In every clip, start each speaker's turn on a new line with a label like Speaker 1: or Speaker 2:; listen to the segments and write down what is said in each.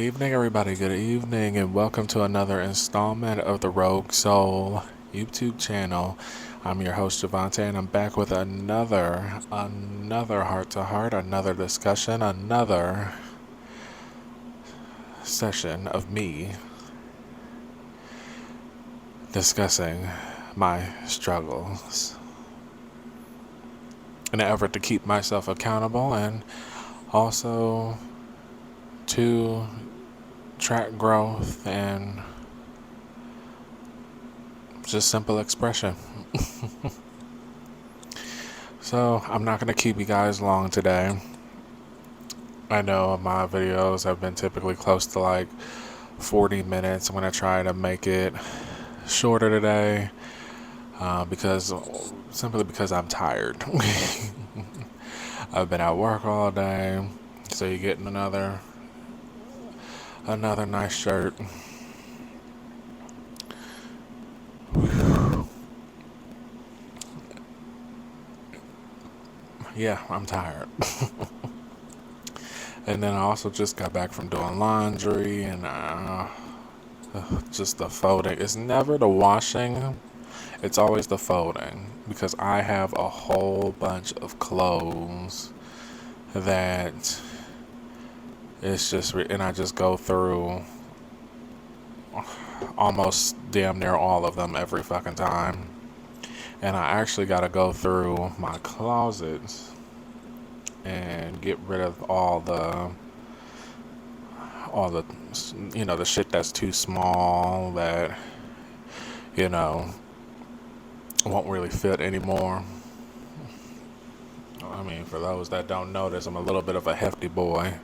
Speaker 1: evening, everybody. Good evening, and welcome to another installment of the Rogue Soul YouTube channel. I'm your host, Javante, and I'm back with another heart to heart, another discussion, another session of me discussing my struggles in an effort to keep myself accountable and also to track growth and just simple expression. So I'm not going to keep you guys long today. I know my videos have been typically close to like 40 minutes. I'm going to try to make it shorter today simply because I'm tired. I've been at work all day, so you're getting another nice shirt. Yeah, I'm tired. And then I also just got back from doing laundry and just the folding. It's never the washing, it's always the folding, because I have a whole bunch of clothes that it's just, and I just go through almost damn near all of them every fucking time. And I actually got to go through my closets and get rid of all the the shit that's too small that won't really fit anymore. I mean, for those that don't notice, I'm a little bit of a hefty boy.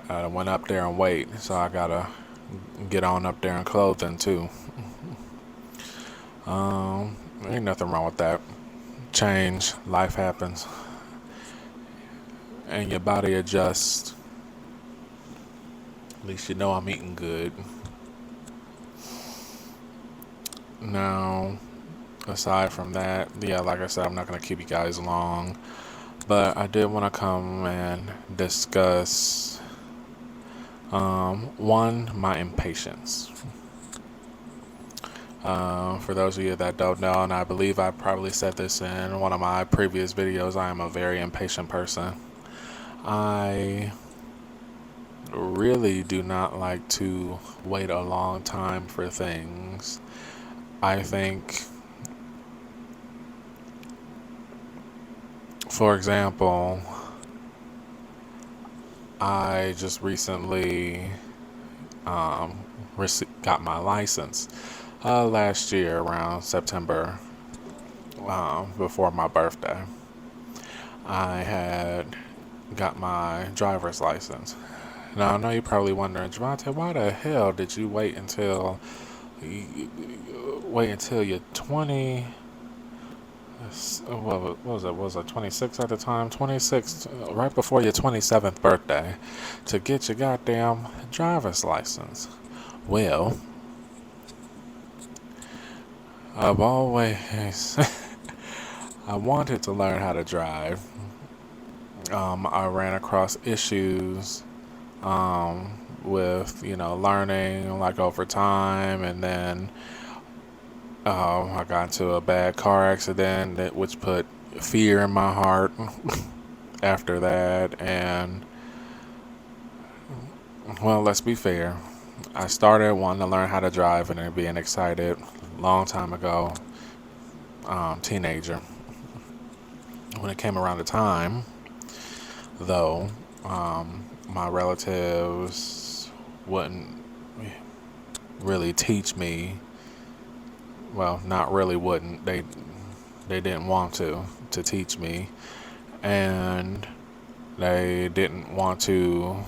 Speaker 1: I went up there and weighed, so I gotta get on up there in clothing too. Ain't nothing wrong with that. Change, life happens, and your body adjusts. At least you know I'm eating good. Now, aside from that, yeah, like I said, I'm not going to keep you guys long. But I did want to come and discuss, my impatience. For those of you that don't know, and I believe I probably said this in one of my previous videos, I am a very impatient person. I really do not like to wait a long time for things. I think, for example, I just recently got my license last year around September, before my birthday. I had got my driver's license. Now I know you're probably wondering, Javante, why the hell did you wait until you're 20? What was it? Was it 26 at the time? 26, right before your 27th birthday, to get your goddamn driver's license. Well, I've always I wanted to learn how to drive. I ran across issues with learning like over time, and then I got into a bad car accident which put fear in my heart after that. And well, let's be fair, I started wanting to learn how to drive and then being excited long time ago, teenager. When it came around the time, though, my relatives wouldn't really teach me. Well, not really wouldn't. They didn't want to teach me, and they didn't want to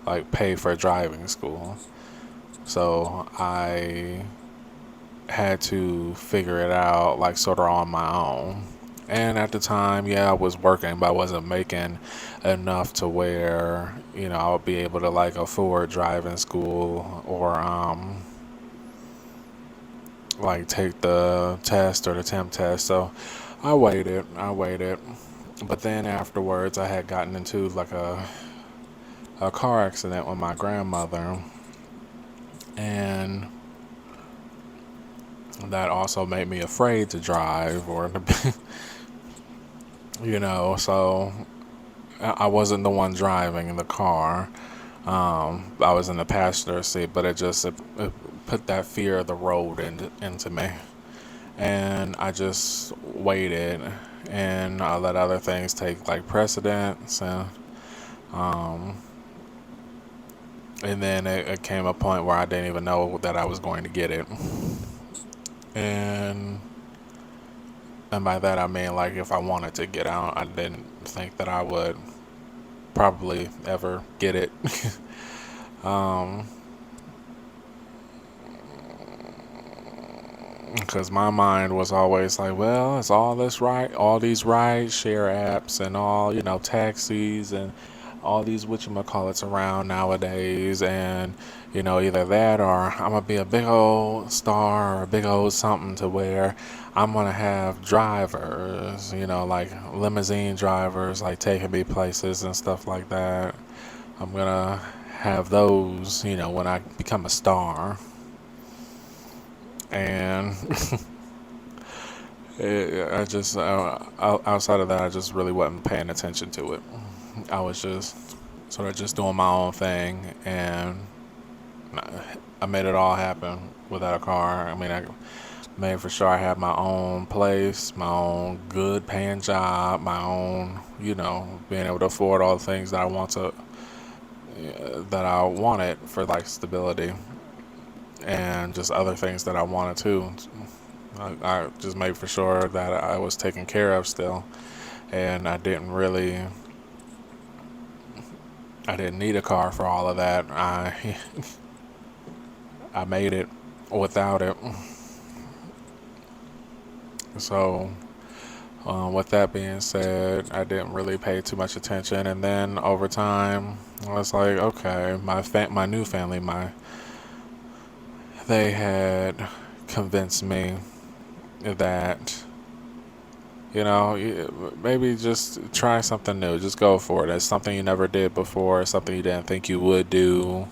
Speaker 1: like pay for driving school. So I had to figure it out like sort of on my own. And at the time, yeah, I was working, but I wasn't making enough to where, I would be able to like afford driving school or like take the test or the temp test. So I waited. But then afterwards I had gotten into like a a car accident with my grandmother, and that also made me afraid to drive or to, so I wasn't the one driving in the car. I was in the passenger seat, but it put that fear of the road into me. And I just waited and I let other things take like precedence. And then it came a point where I didn't even know that I was going to get it. And and by that I mean, like, if I wanted to get out, I didn't think that I would probably ever get it. um, because my mind was always like, well, it's all these ride share apps and all, taxis and all these whatchamacallits around nowadays, and either that or I'm gonna be a big old star or a big old something to where I'm gonna have drivers, like limousine drivers, like taking me places and stuff like that. I'm gonna have those, when I become a star. And I just outside of that, I just really wasn't paying attention to it. I was just sort of just doing my own thing, and I made it all happen without a car. I mean, I made for sure I had my own place, my own good paying job, my own, being able to afford all the things that that I wanted for like stability, and just other things that I wanted too. I just made for sure that I was taken care of still, and I didn't need a car for all of that. I made it without it. So, with that being said, I didn't really pay too much attention, and then over time, I was like, okay, my new family, they had convinced me that, maybe just try something new. Just go for it. It's something you never did before, something you didn't think you would do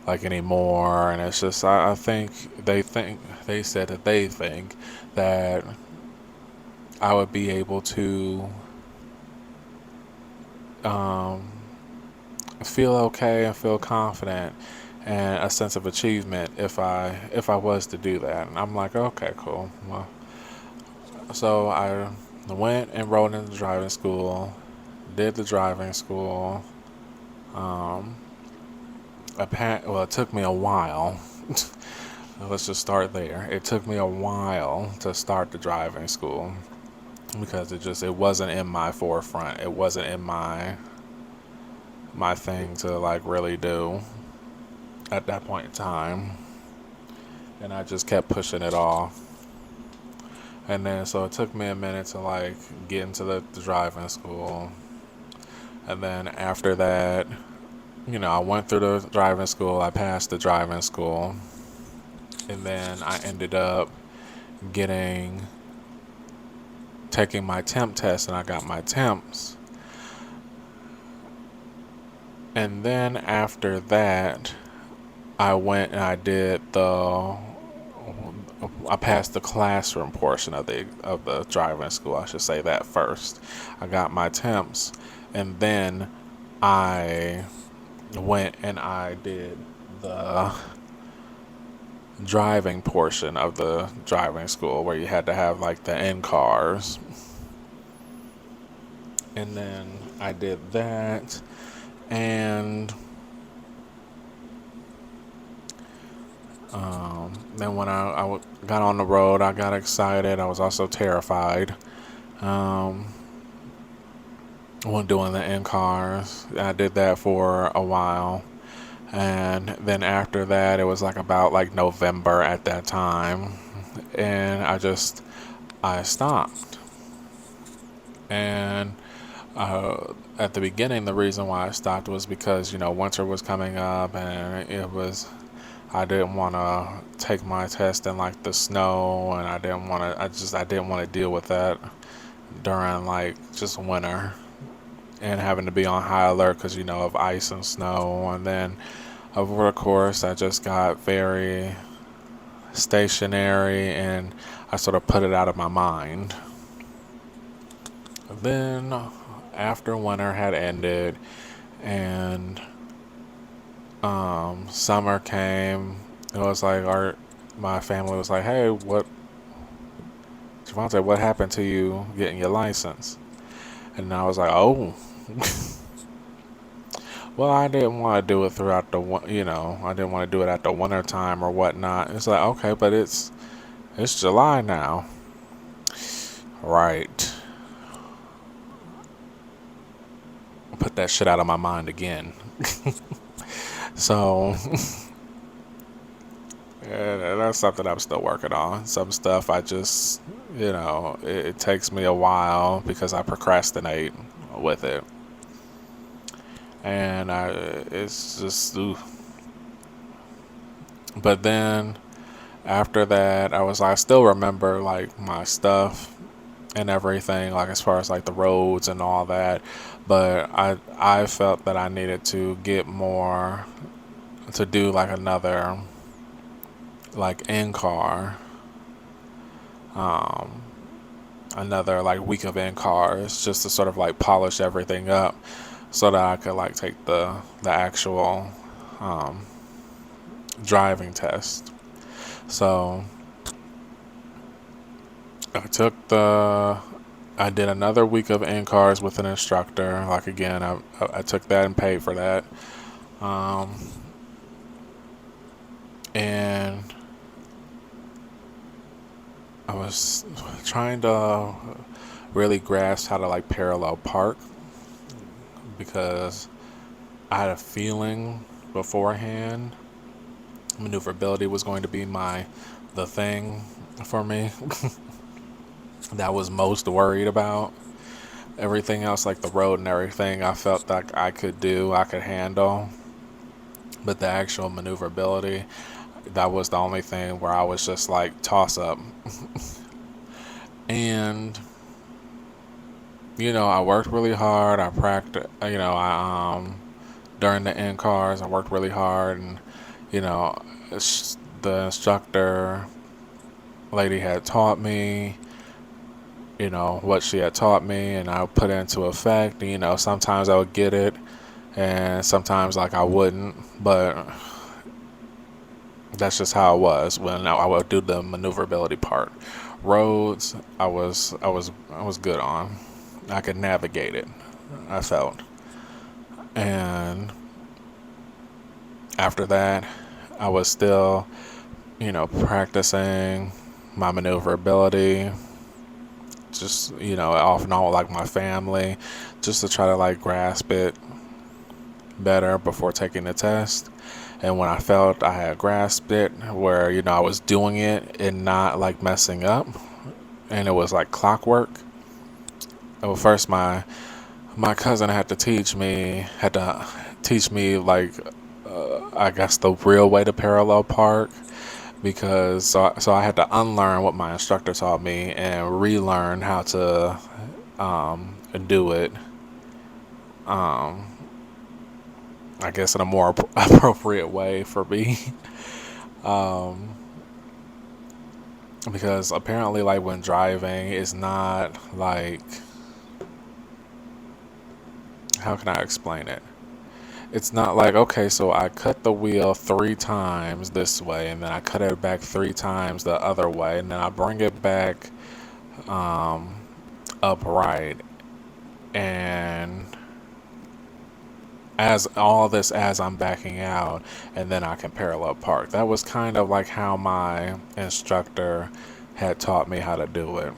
Speaker 1: like anymore. And it's just, I think they said that they think that I would be able to um, feel okay and feel confident and a sense of achievement if I was to do that. And I'm like, okay, cool. Well, so I went and enrolled in the driving school, did the driving school. Um, it took me a while. Let's just start there. It took me a while to start the driving school because it wasn't in my forefront. It wasn't in my thing to like really do at that point in time, and I just kept pushing it off. And then so it took me a minute to like get into the driving school, and then after that, I went through the driving school. I passed the driving school, and then I ended up getting taking my temp test, and I got my temps. And then after that, I went and I passed the classroom portion of the driving school. I should say that first. I got my temps, and then I went and I did the driving portion of the driving school where you had to have like the in cars. And then I did that, and then when I got on the road, I got excited. I was also terrified when doing the in cars. I did that for a while, and then after that, it was like about like November at that time, and I stopped. And at the beginning, the reason why I stopped was because winter was coming up, and I didn't want to take my test in like the snow, and I didn't want to deal with that during like just winter. and having to be on high alert because, of ice and snow. And then over the course, I just got very stationary and I sort of put it out of my mind. Then, after winter had ended and summer came, it was like my family was like, "Hey, Javante, what happened to you getting your license?" And I was like, "Oh, well, I didn't want to do it throughout I didn't want to do it at the winter time or whatnot." It's like, okay, but it's July now, right? Put that shit out of my mind again. So, yeah, that's something I'm still working on. Some stuff I just, it takes me a while because I procrastinate with it. And it's just, ooh. But then after that, I still remember like my stuff and everything, like as far as like the roads and all that. But I felt that I needed to get more to do like another like in car, um, another like week of in cars just to sort of like polish everything up so that I could like take the actual um, driving test. So I took the I did another week of in cars with an instructor. Like again, I took that and paid for that. Um, and I was trying to really grasp how to like parallel park because I had a feeling beforehand maneuverability was going to be the thing for me that I was most worried about. Everything else, like the road and everything, I felt like I could handle. But the actual maneuverability, that was the only thing where I was just like toss up. And I worked really hard. I practiced. During the in cars, I worked really hard, and you know, the instructor lady had taught me, what she had taught me, and I put it into effect. Sometimes I would get it, and sometimes like I wouldn't, but that's just how it was when I would do the maneuverability part. Roads, I was good on. I could navigate it. I felt, and after that, I was still, practicing my maneuverability, just off and on with like my family, just to try to like grasp it better before taking the test. And when I felt I had grasped it, where I was doing it and not like messing up, and it was like clockwork. Well, first my cousin had to teach me like I guess the real way to parallel park because so I had to unlearn what my instructor taught me and relearn how to do it. Um, I guess in a more appropriate way for me. um, because apparently, like when driving, it's not like how can I explain it? It's not like, okay, so I cut the wheel 3 times this way, and then I cut it back 3 times the other way, and then I bring it back um, upright, and as I'm backing out, and then I can parallel park. That was kind of like how my instructor had taught me how to do it.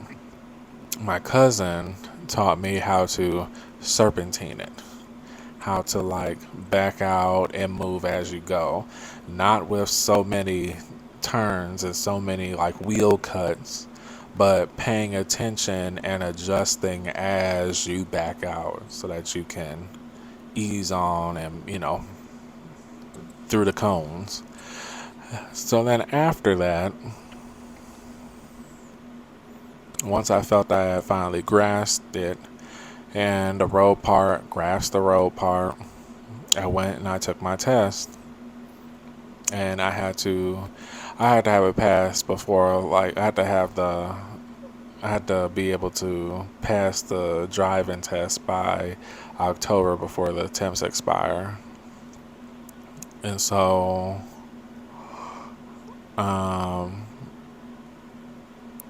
Speaker 1: My cousin taught me how to serpentine it, how to like back out and move as you go, not with so many turns and so many like wheel cuts, but paying attention and adjusting as you back out so that you can ease on and through the cones. So then after that, once I felt I had finally grasped it And the road part, grasped the road part. I went and I took my test, and I had to have it passed before, like I had to be able to pass the driving test by October before the attempts expire. And so, um,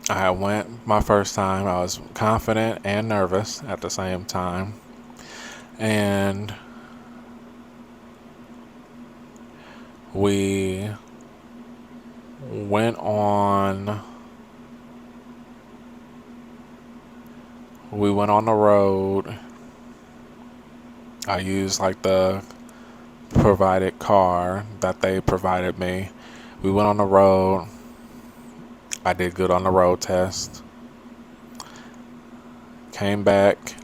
Speaker 1: I went my first time. I was confident and nervous at the same time. And we went on we went on the road. I used like the provided car that they provided me. We went on the road. I did good on the road test. Came back,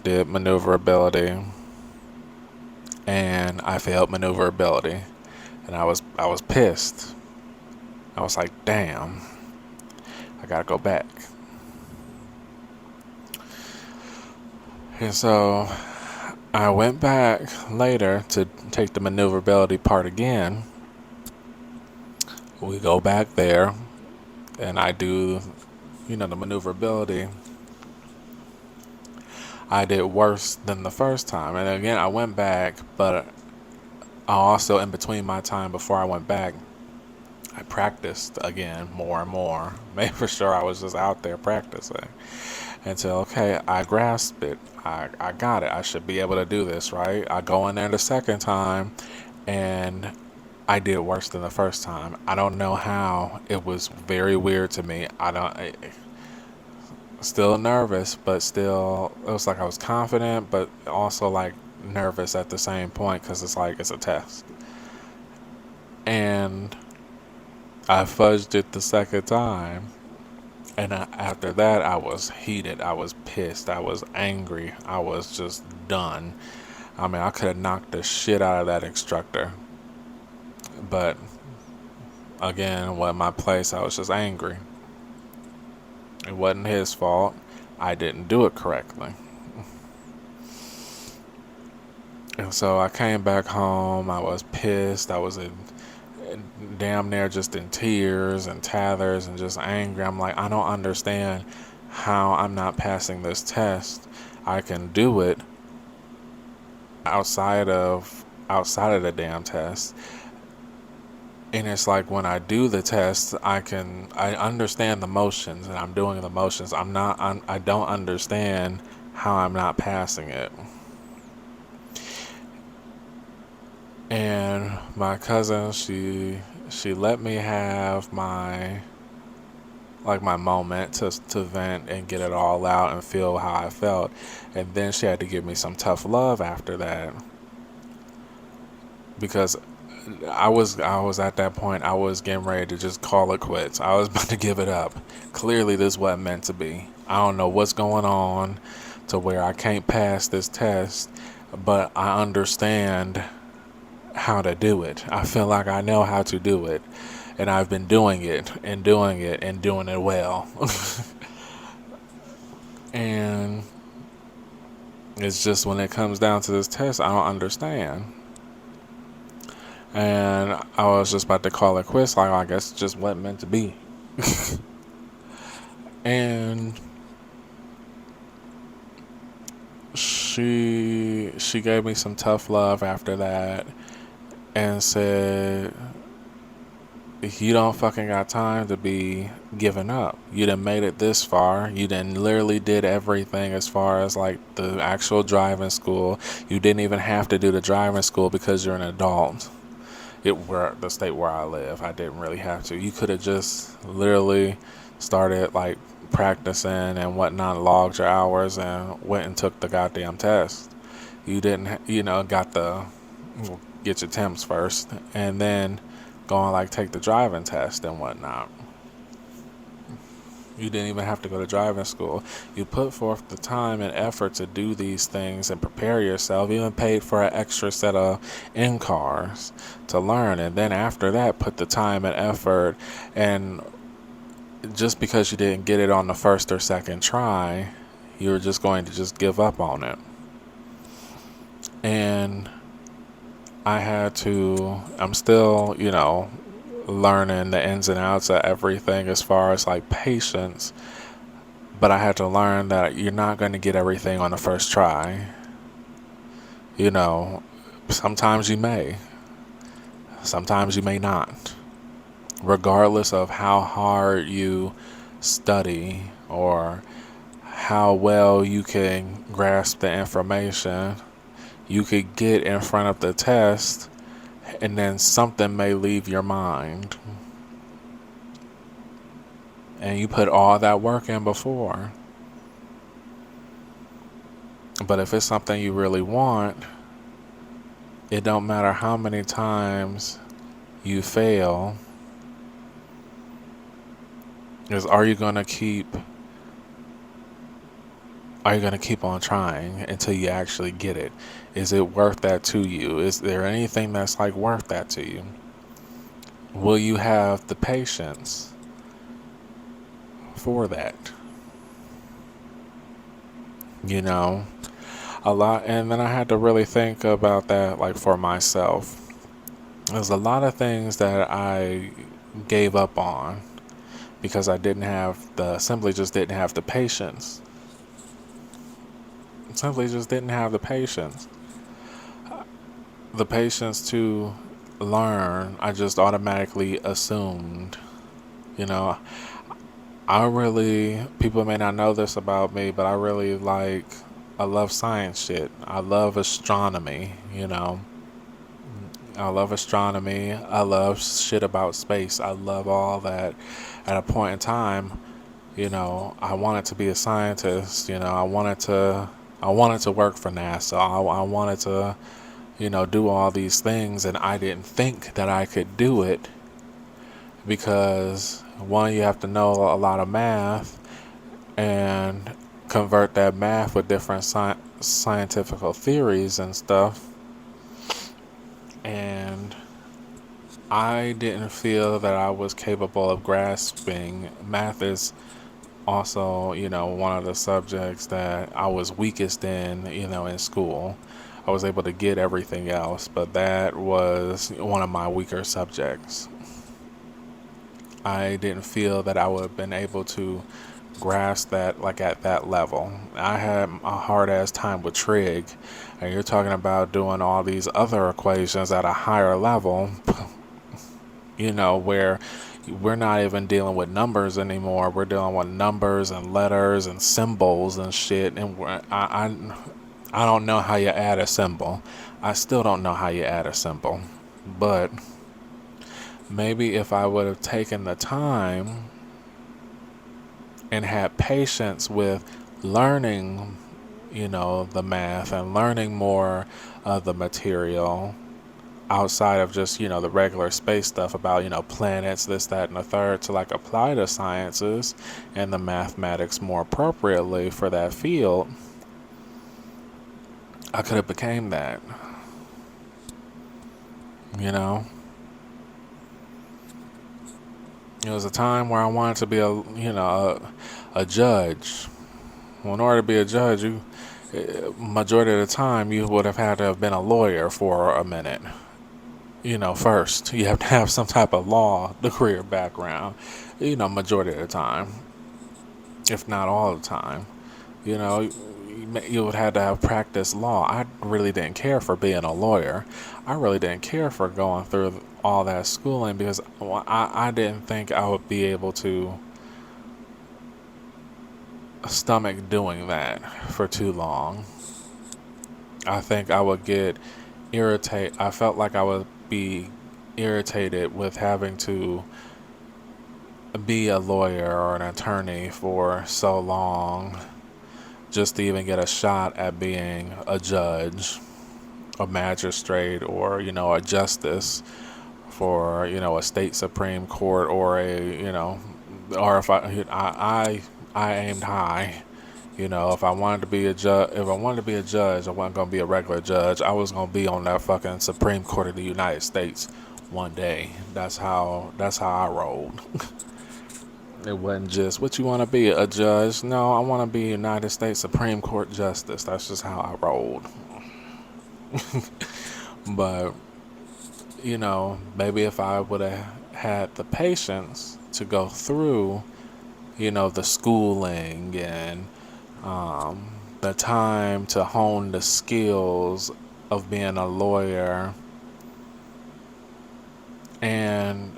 Speaker 1: did maneuverability, and I failed maneuverability. And I was pissed. I was like, damn, I gotta go back. And so I went back later to take the maneuverability part again. We go back there, and I do, the maneuverability. I did worse than the first time. And again, I went back, but I also, in between my time before I went back, I practiced again more and more. Made for sure I was just out there practicing until, okay, I grasped it. I got it. I should be able to do this, right? I go in there the second time, and I did worse than the first time. I don't know how. It was very weird to me. Still nervous, but still, it was like I was confident, but also like nervous at the same point because it's like it's a test. And I fudged it the second time. And after that, I was heated. I was pissed. I was angry. I was just done. I mean, I could have knocked the shit out of that instructor. But again, when my place, I was just angry. It wasn't his fault. I didn't do it correctly. And so I came back home. I was pissed. I was damn near just in tears and tatters and just angry. I'm like, I don't understand how I'm not passing this test. I can do it outside of the damn test. And it's like when I do the test, I understand the motions and I'm doing the motions. I don't understand how I'm not passing it. And my cousin, she let me have my moment to vent and get it all out and feel how I felt. And then she had to give me some tough love after that. Because I was at that point, I was getting ready to just call it quits. I was about to give it up. Clearly this wasn't meant to be. I don't know what's going on to where I can't pass this test, but I understand how to do it. I feel like I know how to do it, and I've been doing it and doing it and doing it well. And it's just when it comes down to this test, I don't understand. And I was just about to call it quits, like, I guess it just wasn't meant to be. And she gave me some tough love after that and said, you don't fucking got time to be giving up. You done made it this far. You done literally did everything as far as like the actual driving school. You didn't even have to do the driving school because you're an adult. Where the state where I live, I didn't really have to. You could have just literally started like practicing and whatnot, logged your hours, and went and took the goddamn test. You didn't, get your temps first, and then go and like take the driving test and whatnot. You didn't even have to go to driving school. You put forth the time and effort to do these things and prepare yourself. You even paid for an extra set of in-cars to learn. And then after that, put the time and effort. And just because you didn't get it on the first or second try, you're just going to just give up on it. And I'm still, learning the ins and outs of everything as far as like patience, but I had to learn that you're not going to get everything on the first try. You know, sometimes you may, sometimes you may not. Regardless of how hard you study or how well you can grasp the information, you could get in front of the test and then something may leave your mind. And you put all that work in before. But if it's something you really want, it don't matter how many times you fail, is are you going to keep on trying until you actually get it? Is it worth that to you? Is there anything that's like worth that to you? Will you have the patience for that? You know, a lot. And then I had to really think about that, like for myself. There's a lot of things that I gave up on because I simply just didn't have the patience. Simply just didn't have the patience. The patience to learn, I just automatically assumed. You know, people may not know this about me, but I love science shit. I love astronomy, I love astronomy. I love shit about space. I love all that. At a point in time, I wanted to be a scientist. I wanted to work for NASA. I wanted to, do all these things, and I didn't think that I could do it because one, you have to know a lot of math and convert that math with different scientific theories and stuff. And I didn't feel that I was capable of grasping. Math is also, one of the subjects that I was weakest in school. I was able to get everything else, but that was one of my weaker subjects. I didn't feel that I would have been able to grasp that like at that level. I had a hard ass time with trig, and you're talking about doing all these other equations at a higher level, where we're not even dealing with numbers anymore. We're dealing with numbers and letters and symbols and shit. And I don't know how you add a symbol. I still don't know how you add a symbol. But maybe if I would have taken the time and had patience with learning, the math and learning more of the material outside of just, the regular space stuff about, planets, this, that, and the third, to like apply the sciences and the mathematics more appropriately for that field, I could have became that, you know. It was a time where I wanted to be a judge. Well, in order to be a judge, majority of the time, you would have had to have been a lawyer for a minute. First, you have to have some type of law degree or background, majority of the time, if not all the time. You would have to have practiced law. I really didn't care for being a lawyer. I really didn't care for going through all that schooling because I didn't think I would be able to stomach doing that for too long. I think I would get irritated. I felt like I would be irritated with having to be a lawyer or an attorney for so long just to even get a shot at being a judge, a magistrate, or a justice for a state supreme court, or or if I aimed high. If I wanted to be a judge, I wasn't gonna be a regular judge. I was gonna be on that fucking Supreme Court of the United States one day. That's how I rolled. It wasn't just what you want to be, a judge. No, I want to be United States Supreme Court Justice. That's just how I rolled. But, maybe if I would have had the patience to go through, the schooling and the time to hone the skills of being a lawyer, and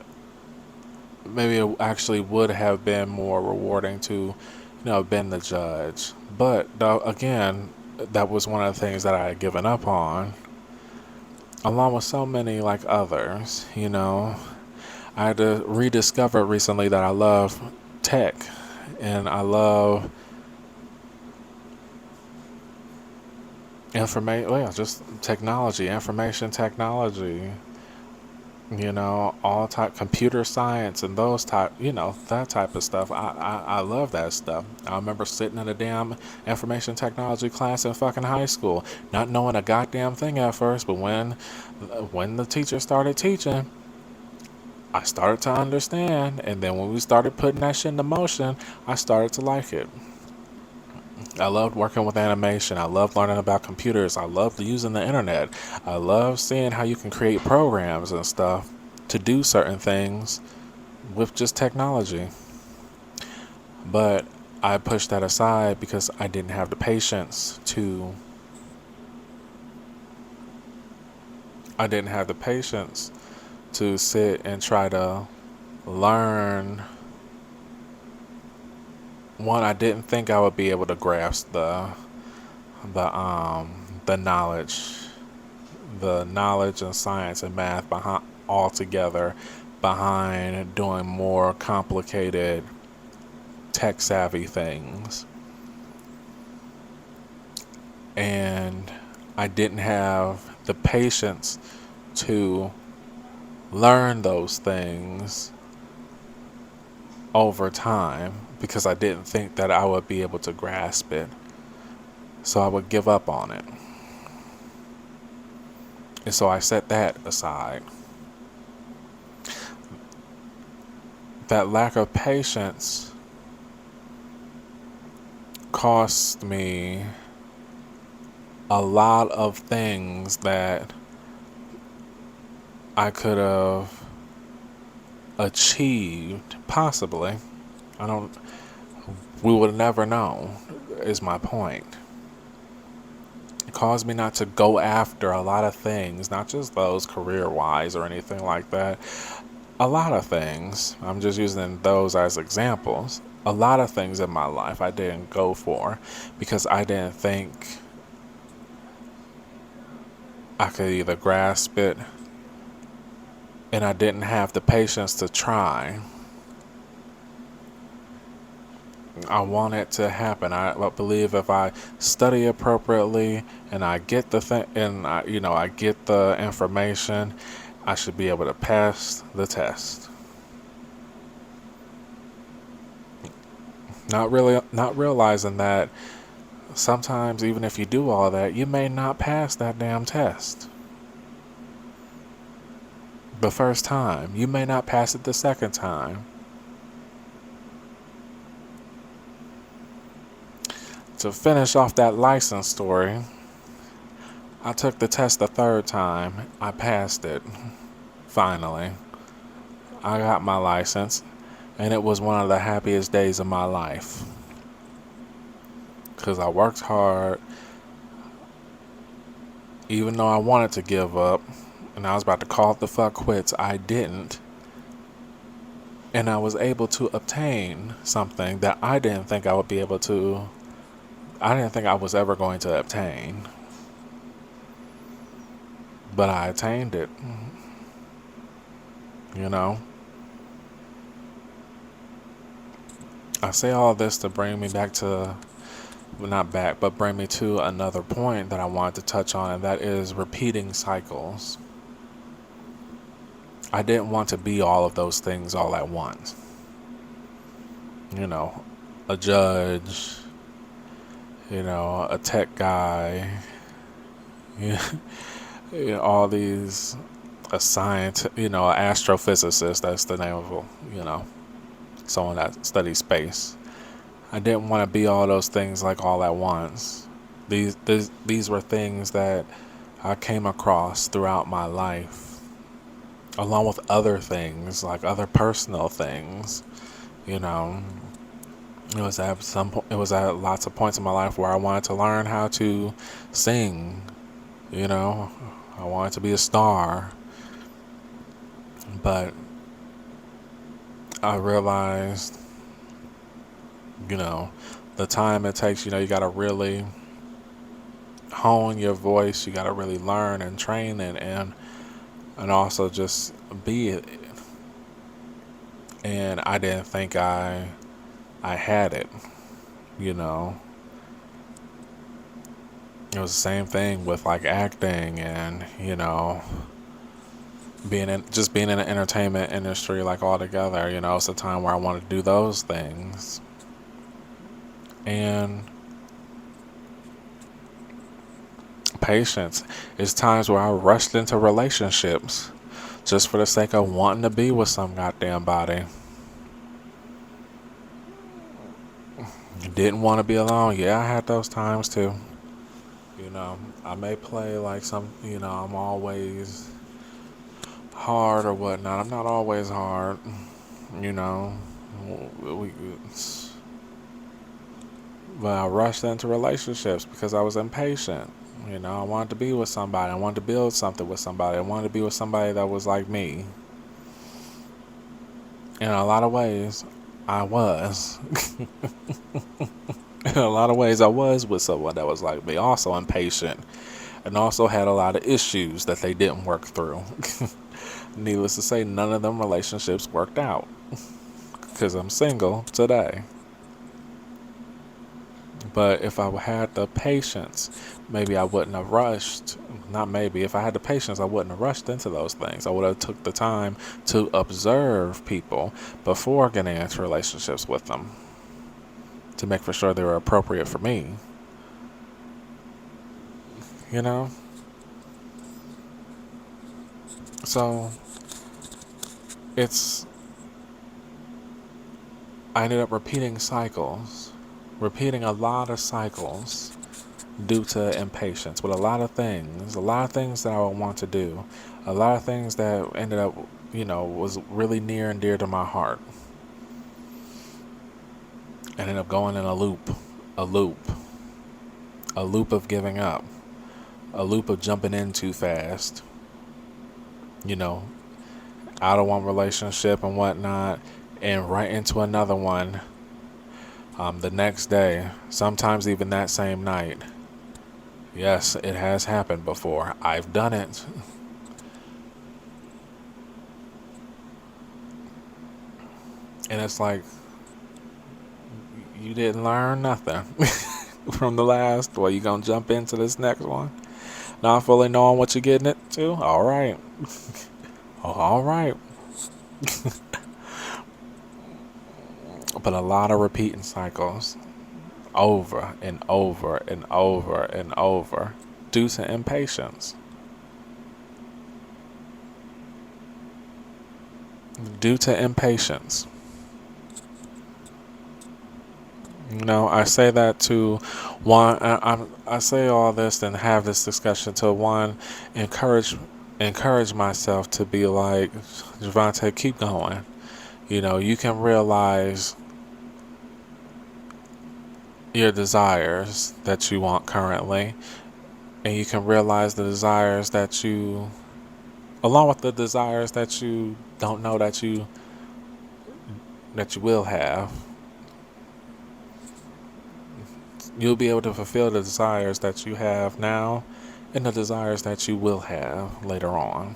Speaker 1: maybe it actually would have been more rewarding to, been the judge. But again, that was one of the things that I had given up on, along with so many like others. I had to rediscover recently that I love tech, and I love information. Well, yeah, just technology, information technology. All type computer science and those type, that type of stuff. I love that stuff. I remember sitting in a damn information technology class in fucking high school, not knowing a goddamn thing at first, but when the teacher started teaching, I started to understand, and then when we started putting that shit into motion, I started to like it. I loved working with animation. I loved learning about computers. I loved using the internet. I love seeing how you can create programs and stuff to do certain things with just technology. But I pushed that aside because I didn't have the patience to. I didn't have the patience to sit and try to learn. One, I didn't think I would be able to grasp the knowledge and science and math behind all together behind doing more complicated tech savvy things. And I didn't have the patience to learn those things over time because I didn't think that I would be able to grasp it. So I would give up on it. And so I set that aside. That lack of patience cost me a lot of things that I could have achieved, possibly. We would never know, is my point. It caused me not to go after a lot of things, not just those career-wise or anything like that. A lot of things, I'm just using those as examples. A lot of things in my life I didn't go for because I didn't think I could either grasp it, and I didn't have the patience to try. I want it to happen. I believe if I study appropriately and I get the thing, and I get the information, I should be able to pass the test. Not realizing that sometimes even if you do all that, you may not pass that damn test. The first time, you may not pass it the second time. To finish off that license story, I took the test the third time. I passed it. Finally. I got my license, and it was one of the happiest days of my life. Because I worked hard, even though I wanted to give up, and I was about to call it the fuck quits, I didn't. And I was able to obtain something that I didn't think I would be able to. I didn't think I was ever going to obtain. But I attained it. I say all this to bring me back to, well, not back, but bring me to another point that I wanted to touch on, and that is repeating cycles. I didn't want to be all of those things all at once. A judge, a tech guy, all these, a scientist, an astrophysicist, that's the name of them, So in that study space, I didn't want to be all those things like all at once. These were things that I came across throughout my life, along with other things, like other personal things. You know, it was at lots of points in my life where I wanted to learn how to sing. You know, I wanted to be a star, but I realized, you know, the time it takes. You got to really hone your voice. You got to really learn and train it, and also just be it. And I didn't think I had it. You know, it was the same thing with like acting and being in the entertainment industry like all together. It's a time where I wanted to do those things, and patience is times where I rushed into relationships just for the sake of wanting to be with some goddamn body. Didn't want to be alone. Yeah, I had those times too. I may play like I'm always hard or whatnot. I'm not always hard. You know, we, but I rushed into relationships because I was impatient. I wanted to be with somebody. I wanted to build something with somebody. I wanted to be with somebody that was like me. In a lot of ways, I was. In a lot of ways, I was with someone that was like me, also impatient, and also had a lot of issues that they didn't work through. Needless to say, none of them relationships worked out because I'm single today. But if I had the patience, maybe I wouldn't have rushed. Not maybe. If I had the patience, I wouldn't have rushed into those things. I would have took the time to observe people before getting into relationships with them to make for sure they were appropriate for me. You know? So, it's... I ended up repeating a lot of cycles due to impatience with a lot of things that I would want to do, a lot of things that ended up, was really near and dear to my heart. Ended up going in a loop, a loop of giving up, a loop of jumping in too fast, you know, out of one relationship and whatnot, and right into another one the next day, sometimes even that same night. Yes, it has happened before. I've done it. And it's like, you didn't learn nothing from the last. Well, you gonna jump into this next one? Not fully knowing what you're getting into? All right. Oh, all right. But a lot of repeating cycles over and over and over and over due to impatience. Due to impatience. I say that to one. I say all this and have this discussion to one, encourage myself to be like, Javante, keep going. You can realize your desires that you want currently, and you can realize the desires that you, along with the desires that you don't know that you will have. You'll be able to fulfill the desires that you have now and the desires that you will have later on.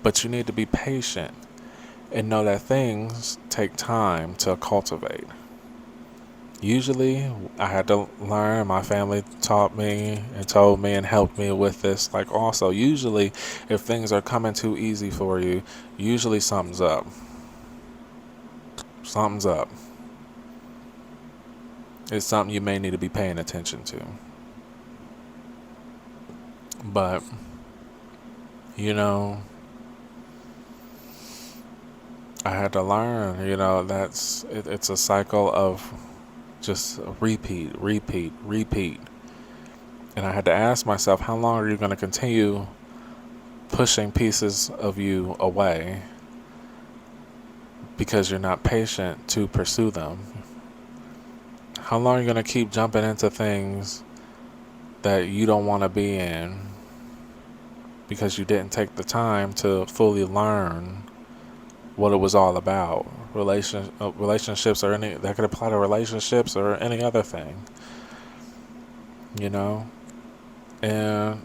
Speaker 1: But you need to be patient and know that things take time to cultivate. Usually, I had to learn, my family taught me and told me and helped me with this. Like, also, usually, if things are coming too easy for you, usually something's up. Something's up. It's something you may need to be paying attention to. But, you know, I had to learn, it's a cycle of just repeat, repeat, repeat. And I had to ask myself, how long are you going to continue pushing pieces of you away because you're not patient to pursue them? How long are you going to keep jumping into things that you don't want to be in because you didn't take the time to fully learn what it was all about? Relationships, or any that could apply to relationships or any other thing, you know. And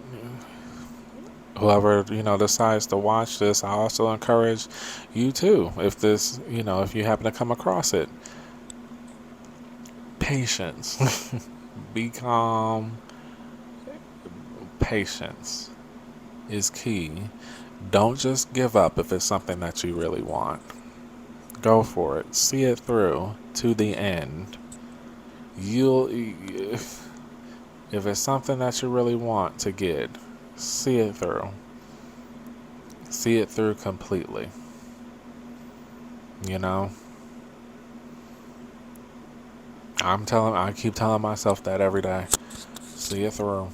Speaker 1: whoever decides to watch this, I also encourage you too. If you happen to come across it, patience. Be calm. Patience is key. Don't just give up if it's something that you really want. Go for it. See it through to the end. If it's something that you really want to get, see it through. See it through completely. You know? I keep telling myself that every day. See it through.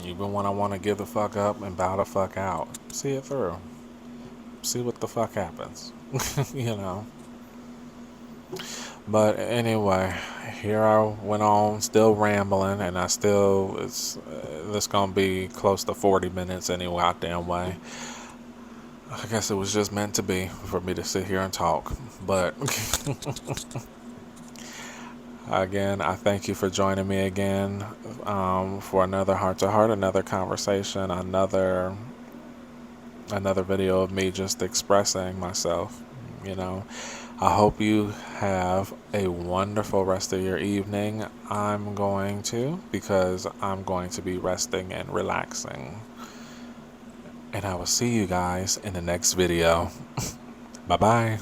Speaker 1: Even when I want to give the fuck up and bow the fuck out. See it through. See what the fuck happens. you know? But anyway, here I went on, still rambling, and it's gonna be close to 40 minutes anyway, out damn way. I guess it was just meant to be for me to sit here and talk. But again, I thank you for joining me again for another heart to heart, another conversation, another video of me just expressing myself. I hope you have a wonderful rest of your evening. I'm going to, because I'm going to be resting and relaxing. And I will see you guys in the next video. Bye-bye.